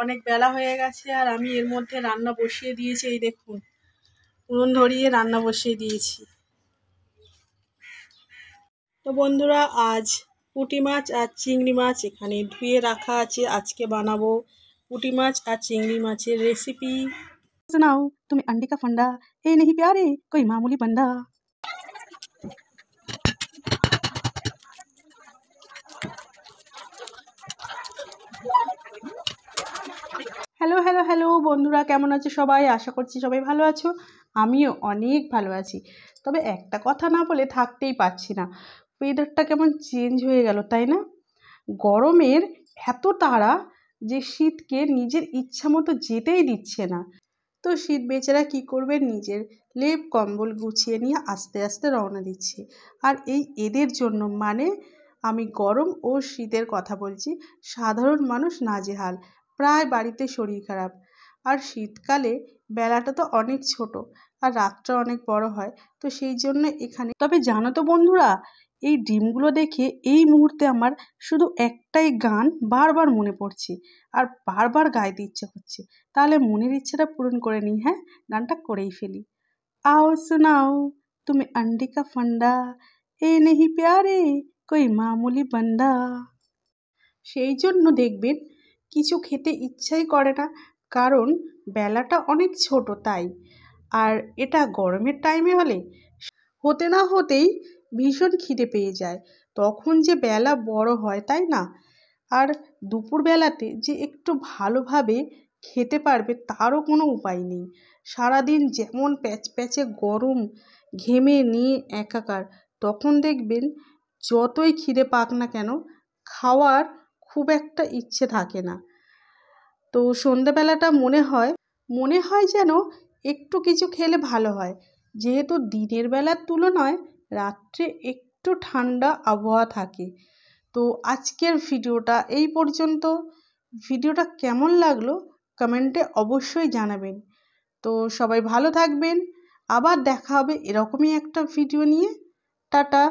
অনেক বেলা হয়ে গেছে আর আমি এর মধ্যে রান্না বসিয়ে দিয়েছি। এই দেখুন, উনুন ধরিয়ে রান্না বসিয়ে দিয়েছি। তো বন্ধুরা, আজ পুঁটি মাছ আর চিংড়ি মাছ এখানে ধুয়ে রাখা আছে। আজকে বানাবো পুঁটি মাছ আর চিংড়ি মাছের রেসিপি। सुनाओ तुम्हें अंडे का फंडा, ए नहीं प्यारे कोई मामूली बंदा। হ্যালো হ্যালো হ্যালো বন্ধুরা, কেমন আছো সবাই? আশা করছি সবাই ভালো আছো। আমিও অনেক ভালো আছি। তবে একটা কথা না বলে থাকতেই পারছি না, ওয়েদারটা কেমন চেঞ্জ হয়ে গেল, তাই না? গরমের এত তাড়া যে শীতকে নিজের ইচ্ছা মতো যেতেই দিচ্ছে না। তো শীত বেচারা কী করবে, নিজের লেপ কম্বল গুছিয়ে নিয়ে আস্তে আস্তে রওনা দিচ্ছে। আর এই এদের জন্য, মানে আমি গরম ও শীতের কথা বলছি, সাধারণ মানুষ নাজেহাল, প্রায় বাড়িতে শরীর খারাপ। আর শীতকালে বেলাটা তো অনেক ছোট আর রাতটা অনেক বড় হয়, তো সেই জন্য এখানে। তবে জানো তো বন্ধুরা, এই ডিমগুলো দেখে এই মুহূর্তে আমার শুধু একটাই গান বারবার মনে পড়ছে আর বারবার গাইতে ইচ্ছে করছে। তাহলে মনের ইচ্ছেটা পূরণ করে নিই, হ্যাঁ, গানটা করেই ফেলি। आओ सुनाओ तुम्हें अंडे का फंडा, ए नहीं प्यारे कोई मामूली बंदा। সেই জন্য দেখবেন কিছু খেতে ইচ্ছাই করে না, কারণ বেলাটা অনেক ছোট তাই। আর এটা গরমের টাইমে হলে হতে না হতেই ভীষণ খিদে পেয়ে যায়, তখন যে বেলা বড় হয়, তাই না? আর দুপুরবেলাতে যে একটু ভালোভাবে খেতে পারবে তারও কোনো উপায় নেই। সারাদিন যেমন প্যাচপ্যাচে গরম, ঘেমে নিয়ে একাকার, তখন দেখবেন যতই খিদে পাক না কেন, খাওয়ার খুব একটা ইচ্ছে থাকে না। তো সন্ধেবেলাটা মনে হয় যেন একটু কিছু খেলে ভালো হয়, যেহেতু দিনের বেলার তুলনায় রাত্রে একটু ঠান্ডা আবহাওয়া থাকে। তো আজকের ভিডিওটা এই পর্যন্ত। ভিডিওটা কেমন লাগলো কমেন্টে অবশ্যই জানাবেন। তো সবাই ভালো থাকবেন, আবার দেখা হবে এরকমই একটা ভিডিও নিয়ে। টাটা।